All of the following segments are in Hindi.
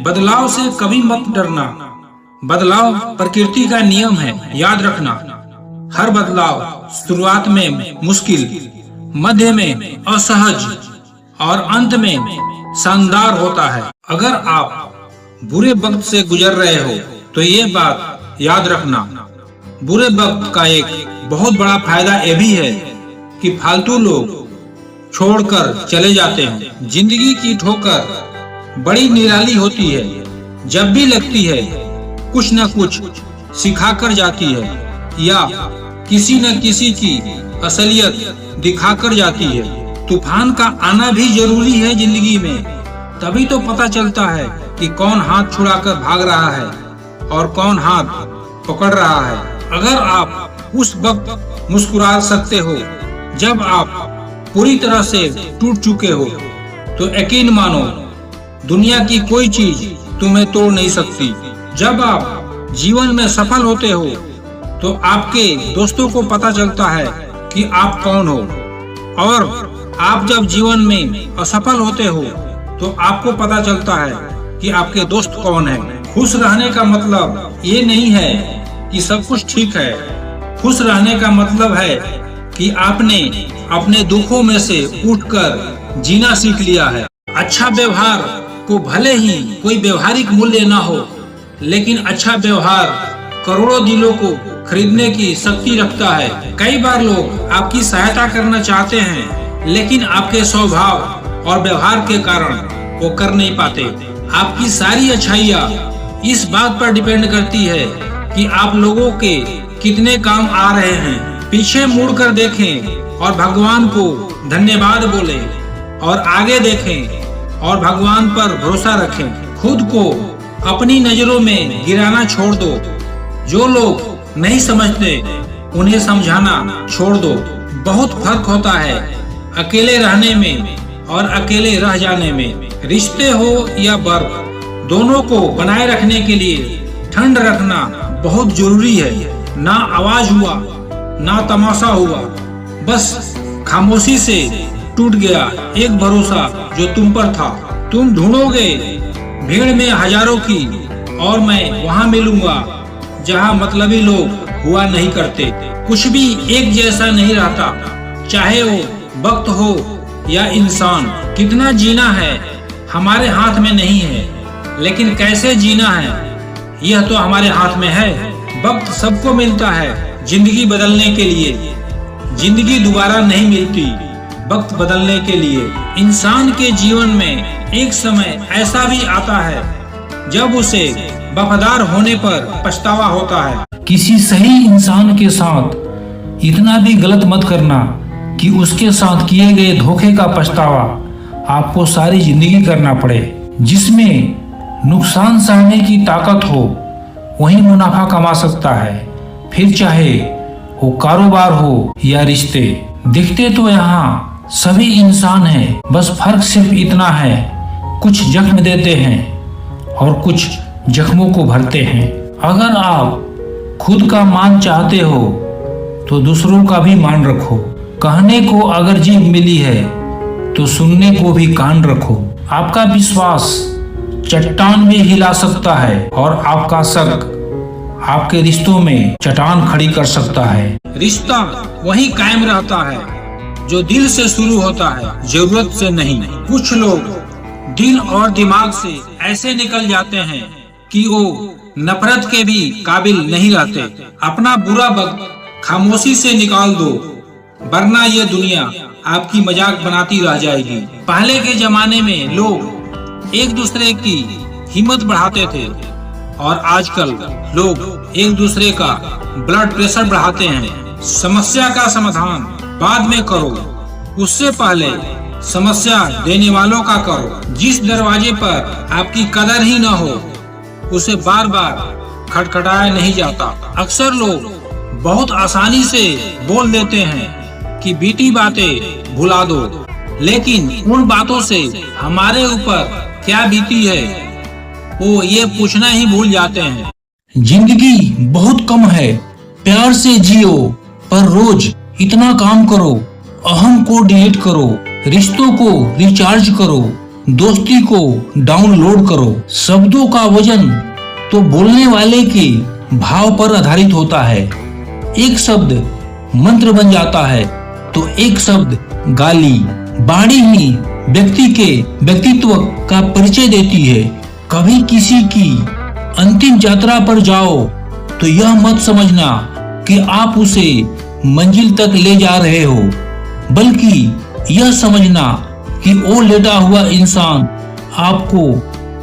बदलाव से कभी मत डरना। बदलाव प्रकृति का नियम है, याद रखना। हर बदलाव शुरुआत में मुश्किल, मध्य में असहज और अंत में शानदार होता है। अगर आप बुरे वक्त से गुजर रहे हो तो ये बात याद रखना, बुरे वक्त का एक बहुत बड़ा फायदा ये भी है कि फालतू लोग छोड़कर चले जाते हैं। जिंदगी की ठोकर बड़ी निराली होती है, जब भी लगती है कुछ न कुछ सिखाकर जाती है या किसी न किसी की असलियत दिखाकर जाती है। तूफान का आना भी जरूरी है जिंदगी में, तभी तो पता चलता है कि कौन हाथ छुड़ाकर भाग रहा है और कौन हाथ पकड़ रहा है। अगर आप उस वक्त मुस्कुरा सकते हो जब आप पूरी तरह से टूट चुके हो, तो यकीन मानो दुनिया की कोई चीज तुम्हें तोड़ नहीं सकती। जब आप जीवन में सफल होते हो तो आपके दोस्तों को पता चलता है कि आप कौन हो, और आप जब जीवन में असफल होते हो तो आपको पता चलता है कि आपके दोस्त कौन है। खुश रहने का मतलब ये नहीं है कि सब कुछ ठीक है। खुश रहने का मतलब है कि आपने अपने दुखों में से उठकर जीना सीख लिया है। अच्छा व्यवहार को भले ही कोई व्यवहारिक मूल्य ना हो, लेकिन अच्छा व्यवहार करोड़ों दिलों को खरीदने की शक्ति रखता है। कई बार लोग आपकी सहायता करना चाहते हैं, लेकिन आपके स्वभाव और व्यवहार के कारण वो कर नहीं पाते। आपकी सारी अच्छाइयाँ इस बात पर डिपेंड करती है कि आप लोगों के कितने काम आ रहे हैं। पीछे मुड़कर देखें और भगवान को धन्यवाद बोलें, और आगे देखें और भगवान पर भरोसा रखें। खुद को अपनी नजरों में गिराना छोड़ दो। जो लोग नहीं समझते उन्हें समझाना छोड़ दो। बहुत फर्क होता है अकेले रहने में और अकेले रह जाने में। रिश्ते हो या बर्फ, दोनों को बनाए रखने के लिए ठंड रखना बहुत जरूरी है। ना आवाज हुआ ना तमाशा हुआ, बस खामोशी से टूट गया एक भरोसा जो तुम पर था। तुम ढूंढोगे भीड़ में हजारों की, और मैं वहाँ मिलूंगा जहाँ मतलबी लोग हुआ नहीं करते। कुछ भी एक जैसा नहीं रहता, चाहे वो वक्त हो या इंसान। कितना जीना है हमारे हाथ में नहीं है, लेकिन कैसे जीना है यह तो हमारे हाथ में है। वक्त सबको मिलता है जिंदगी बदलने के लिए। जिंदगी दोबारा नहीं मिलती वक्त बदलने के लिए। इंसान के जीवन में एक समय ऐसा भी आता है जब उसे वफादार होने पर पछतावा होता है। किसी सही इंसान के साथ इतना भी गलत मत करना कि उसके साथ किए गए धोखे का पछतावा आपको सारी जिंदगी करना पड़े। जिसमें नुकसान सहने की ताकत हो वही मुनाफा कमा सकता है, फिर चाहे वो कारोबार हो या रिश्ते। दिखते तो यहाँ सभी इंसान हैं, बस फर्क सिर्फ इतना है, कुछ जख्म देते हैं और कुछ जख्मों को भरते हैं। अगर आप खुद का मान चाहते हो तो दूसरों का भी मान रखो। कहने को अगर जीभ मिली है तो सुनने को भी कान रखो। आपका विश्वास चट्टान भी हिला सकता है और आपका शक आपके रिश्तों में चट्टान खड़ी कर सकता है। रिश्ता वही कायम रहता है जो दिल से शुरू होता है, जरूरत से नहीं। कुछ लोग दिल और दिमाग से ऐसे निकल जाते हैं कि वो नफरत के भी काबिल नहीं रहते। अपना बुरा वक्त खामोशी से निकाल दो, वरना ये दुनिया आपकी मजाक बनाती रह जाएगी। पहले के जमाने में लोग एक दूसरे की हिम्मत बढ़ाते थे, और आजकल लोग एक दूसरे का ब्लड प्रेशर बढ़ाते हैं। समस्या का समाधान बाद में करो, उससे पहले समस्या देने वालों का करो। जिस दरवाजे पर आपकी कदर ही न हो उसे बार बार खटखटाया नहीं जाता। अक्सर लोग बहुत आसानी से बोल देते हैं कि बीती बातें भुला दो, लेकिन उन बातों से हमारे ऊपर क्या बीती है वो ये पूछना ही भूल जाते हैं। जिंदगी बहुत कम है, प्यार से जियो, पर रोज इतना काम करो, अहम को डिलीट करो, रिश्तों को रिचार्ज करो, दोस्ती को डाउनलोड करो। शब्दों का वजन तो बोलने वाले के भाव पर आधारित होता है। एक शब्द मंत्र बन जाता है तो एक शब्द गाली। वाणी ही व्यक्ति के व्यक्तित्व का परिचय देती है। कभी किसी की अंतिम यात्रा पर जाओ तो यह मत समझना कि आप उसे मंजिल तक ले जा रहे हो, बल्कि यह समझना कि वो लेटा हुआ इंसान आपको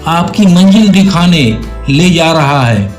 आपकी मंजिल दिखाने ले जा रहा है।